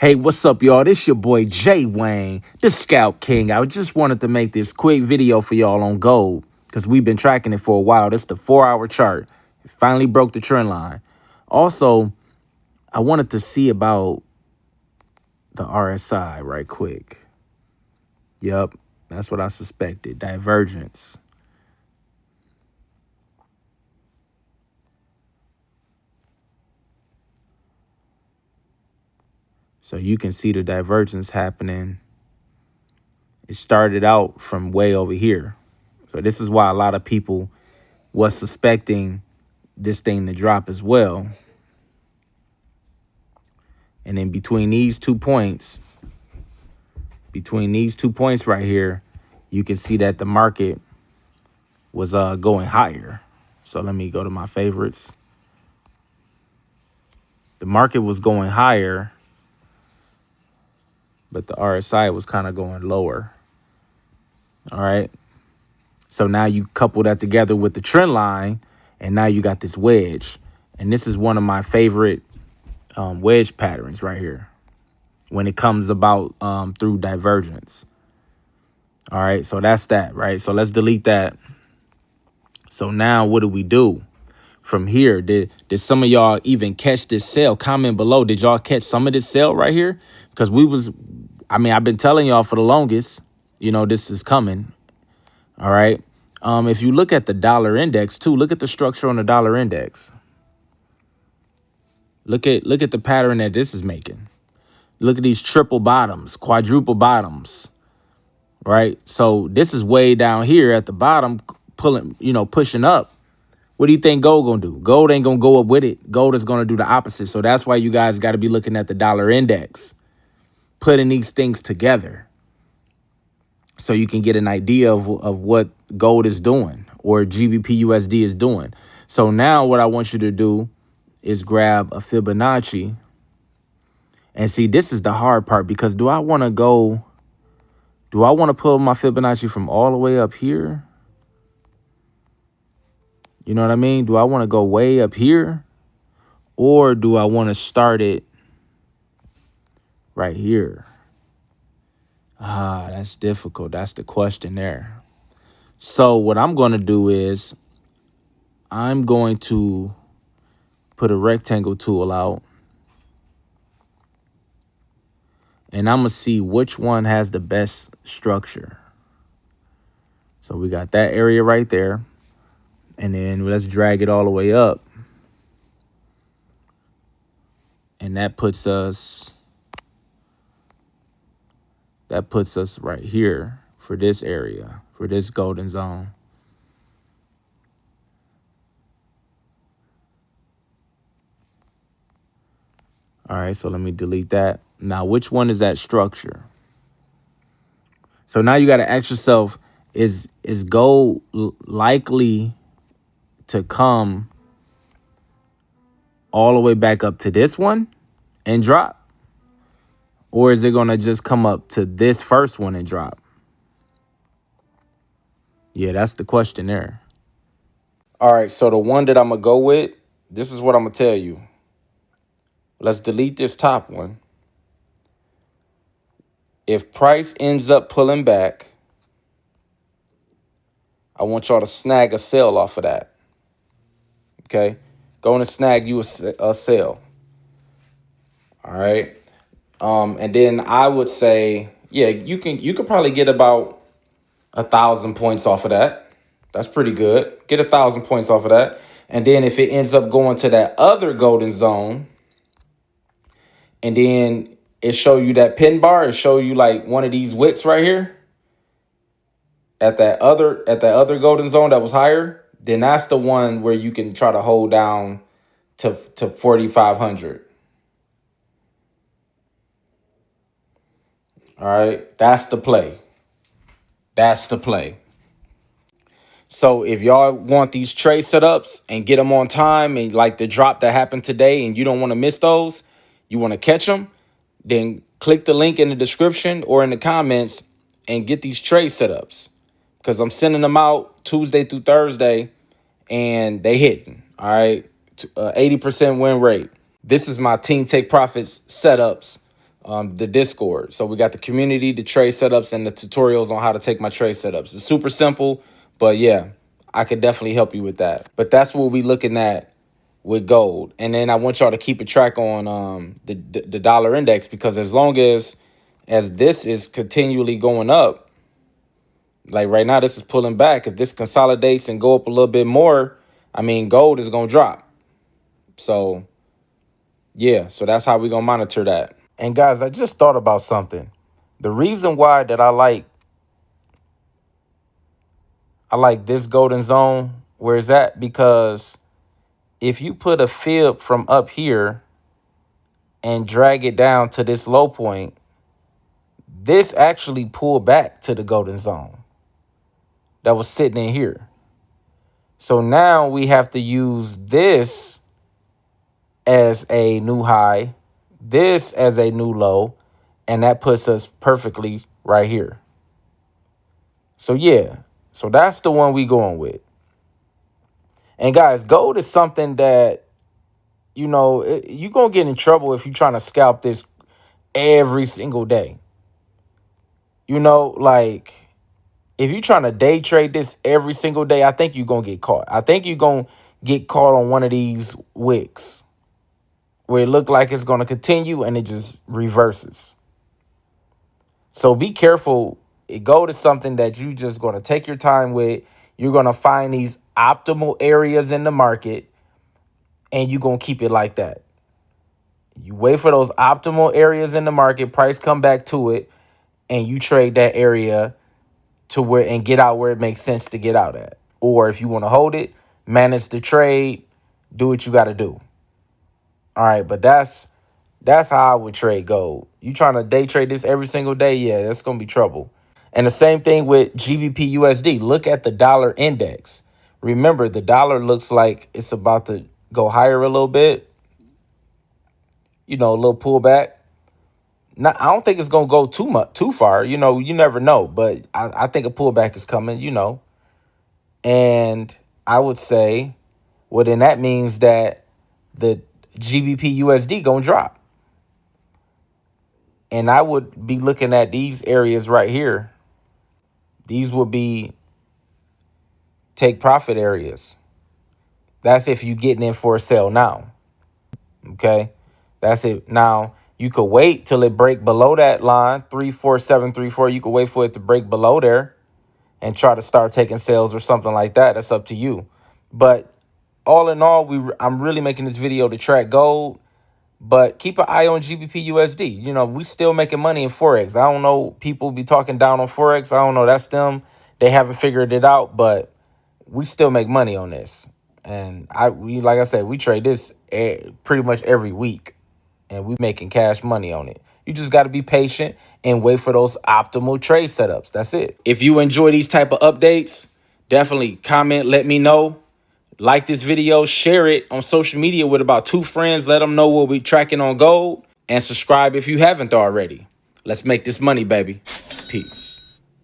Hey, what's up, y'all? This your boy Jay Wayne, the Scout King. I just wanted to make this quick video for y'all on gold because we've been tracking it for a while. This is the 4-hour chart. It finally broke the trend line. Also, I wanted to see about the RSI right quick. Yep, that's what I suspected. Divergence. So you can see the divergence happening. It started out from way over here. So this is why a lot of people was suspecting this thing to drop as well. And then between these 2 points, right here, you can see that the market was going higher. So let me go to my favorites. The market was going higher, but the RSI was kind of going lower. All right. So now you couple that together with the trend line, and now you got this wedge. And this is one of my favorite wedge patterns right here when it comes about through divergence. All right. So that's that. Right. So let's delete that. So now what do we do from here? Did some of y'all even catch this sell? Comment below. Did y'all catch some of this sell right here? Because I've been telling y'all for the longest, this is coming. All right. If you look at the dollar index too, look at the structure on the dollar index. Look at the pattern that this is making. Look at these triple bottoms, quadruple bottoms. Right. So this is way down here at the bottom, pushing up. What do you think gold gonna do? Gold ain't gonna go up with it. Gold is gonna do the opposite. So that's why you guys got to be looking at the dollar index, putting these things together so you can get an idea of what gold is doing or GBPUSD is doing. So now what I want you to do is grab a Fibonacci and see, this is the hard part, because do I want to pull my Fibonacci from all the way up here? You know what I mean? Do I want to go way up here, or do I want to start it right here? That's difficult. That's the question there. So what I'm going to do is I'm going to put a rectangle tool out, and I'm going to see which one has the best structure. So we got that area right there. And then let's drag it all the way up. And that puts us right here for this area, for this golden zone. All right, so let me delete that. Now, which one is that structure? So now you got to ask yourself, is gold likely to come all the way back up to this one and drop? Or is it going to just come up to this first one and drop? Yeah, that's the question there. All right, so the one that I'm going to go with, this is what I'm going to tell you. Let's delete this top one. If price ends up pulling back, I want y'all to snag a sell off of that. Okay? Go and snag you a sell. All right? And then I would say, yeah, you could probably get about 1,000 points off of that. That's pretty good. Get 1,000 points off of that. And then if it ends up going to that other golden zone, and then it show you that pin bar, it show you like one of these wicks right here at that other golden zone that was higher, then that's the one where you can try to hold down to 4,500. All right, that's the play. That's the play. So if y'all want these trade setups and get them on time, and like the drop that happened today, and you don't want to miss those, you want to catch them, then click the link in the description or in the comments and get these trade setups, because I'm sending them out Tuesday through Thursday and they hitting. All right, 80% win rate. This is my Team Take Profits setups the Discord. So we got the community, the trade setups, and the tutorials on how to take my trade setups. It's super simple, but yeah, I could definitely help you with that. But that's what we're looking at with gold. And then I want y'all to keep a track on the dollar index, because as long as this is continually going up, like right now, this is pulling back. If this consolidates and go up a little bit more, I mean, gold is going to drop. So yeah, so that's how we're going to monitor that. And guys, I just thought about something. The reason why that I like this golden zone where it's at, because if you put a fib from up here and drag it down to this low point, this actually pulled back to the golden zone that was sitting in here. So now we have to use this as a new high, this as a new low, and that puts us perfectly right here. So yeah, so that's the one we going with. And guys, gold is something that, you know, you're going to get in trouble if you're trying to scalp this every single day. You know, like if you're trying to day trade this every single day, I think you're going to get caught. I think you're going to get caught on one of these wicks where it look like it's going to continue and it just reverses. So be careful. Gold is something that you just going to take your time with. You're going to find these optimal areas in the market and you're going to keep it like that. You wait for those optimal areas in the market, price come back to it, and you trade that area to where and get out where it makes sense to get out at. Or if you want to hold it, manage the trade, do what you got to do. All right, but that's how I would trade gold. You trying to day trade this every single day? Yeah, that's going to be trouble. And the same thing with GBPUSD. Look at the dollar index. Remember, the dollar looks like it's about to go higher a little bit. You know, a little pullback. Now, I don't think it's going to go too far. You know, you never know. But I think a pullback is coming, you know. And I would say, well, then that means that the GBPUSD going to drop. And I would be looking at these areas right here. These would be take profit areas. That's if you're getting in for a sale now. Okay. That's it. Now, you could wait till it break below that line, 34734. You could wait for it to break below there and try to start taking sales or something like that. That's up to you. But all in all, I'm really making this video to track gold. But keep an eye on GBPUSD. You know, we still making money in FOREX. I don't know, people be talking down on FOREX. I don't know, that's them. They haven't figured it out, but we still make money on this. And like I said, we trade this pretty much every week. And we making cash money on it. You just got to be patient and wait for those optimal trade setups. That's it. If you enjoy these type of updates, definitely comment, let me know. Like this video, share it on social media with about 2 friends. Let them know what we're tracking on gold. And subscribe if you haven't already. Let's make this money, baby. Peace.